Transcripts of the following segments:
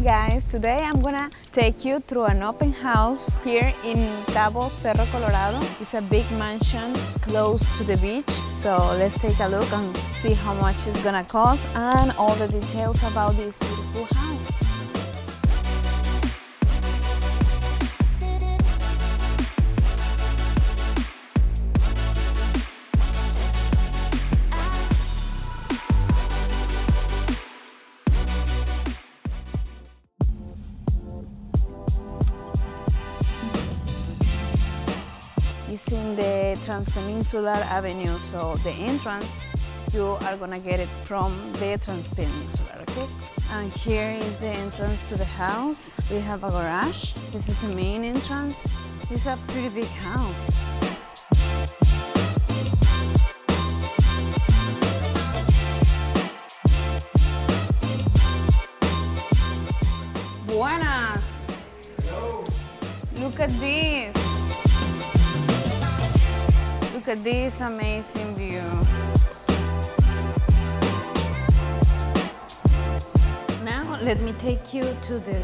guys, today I'm gonna take you through an open house here in Cabo, Cerro Colorado. It's a big mansion close to the beach, so let's take a look and see how much it's gonna cost and all the details about this beautiful house. It's in the Transpeninsular Avenue, so the entrance, you are gonna get it from the Transpeninsular, okay? And here is the entrance to the house. We have a garage. This is the main entrance. It's a pretty big house. Buenas! Hello. Look at this. Look at this amazing view. Now let me take you to the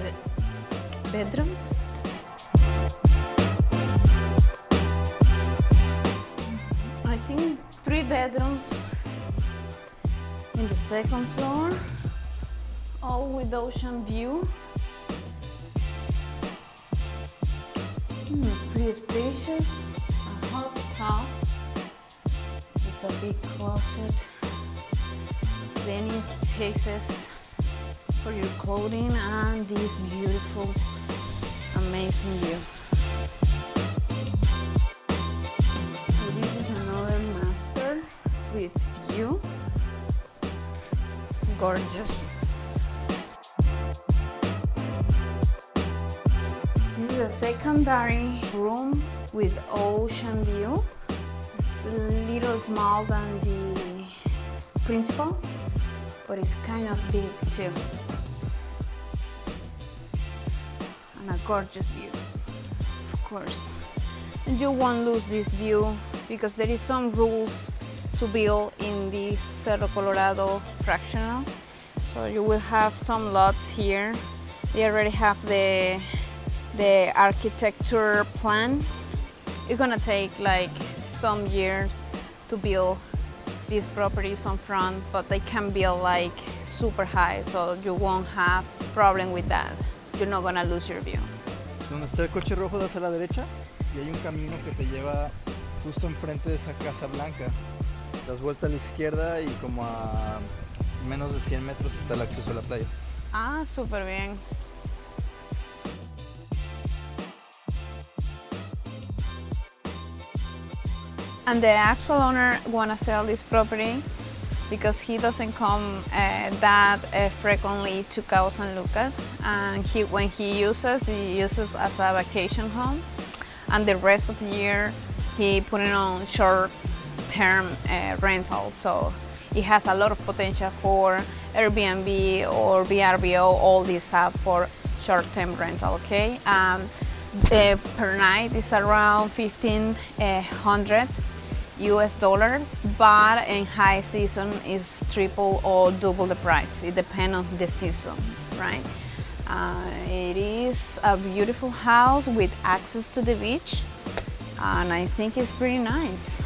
bedrooms. I think 3 bedrooms in the second floor, all with ocean view. Pretty spacious, a hot tub. It's a big closet, plenty spaces for your clothing, and this beautiful, amazing view. So this is another master with view. Gorgeous. This is a secondary room with ocean view. It's a little smaller than the principal, but it's kind of big too. And a gorgeous view, of course. And you won't lose this view because there is some rules to build in this Cerro Colorado fractional. So you will have some lots here. They already have the architecture plan. It's gonna take like some years to build these properties on front, but they can build like super high, so you won't have problem with that. You're not gonna lose your view. Donde está el coche rojo das a la derecha y hay un camino que te lleva justo enfrente de esa casa blanca. Das vuelta a la izquierda y como a menos de 100 metros está el acceso a la playa. Ah, súper bien. And the actual owner wanna sell this property because he doesn't come that frequently to Cabo San Lucas, and when he uses as a vacation home, and the rest of the year he put it on short-term rental. So it has a lot of potential for Airbnb or VRBO. All these have for short-term rental. Okay, per night is around $1,500 US, but in high season is triple or double the price. It depends on the season, right? It is a beautiful house with access to the beach, and I think it's pretty nice.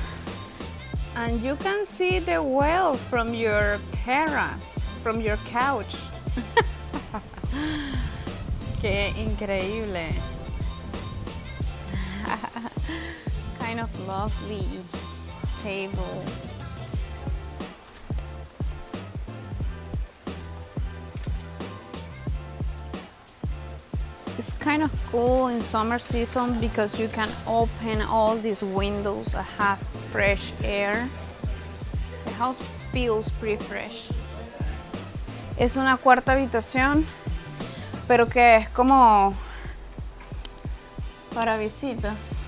And you can see the well from your terrace, from your couch. Qué increíble. Kind of lovely table. It's kind of cool in summer season because you can open all these windows. It has fresh air. The house feels pretty fresh. Es una cuarta habitación, pero que es como para visitas.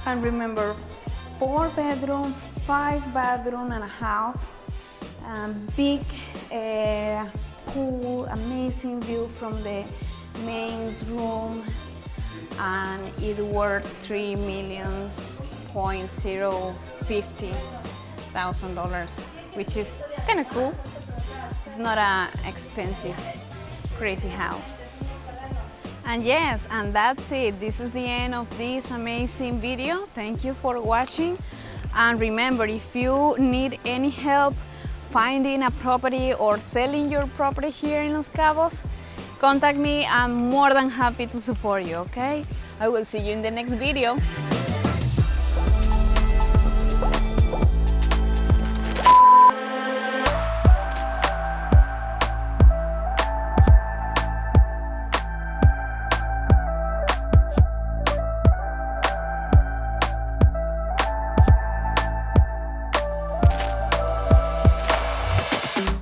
And remember, 4 bedroom, 5 bathroom and a half, big pool, amazing view from the main room, and it worth $3 million $1,050,000, which is kind of cool. It's not an expensive, crazy house. And yes, and that's it. This is the end of this amazing video. Thank you for watching. And remember, if you need any help finding a property or selling your property here in Los Cabos, contact me. I'm more than happy to support you, okay? I will see you in the next video.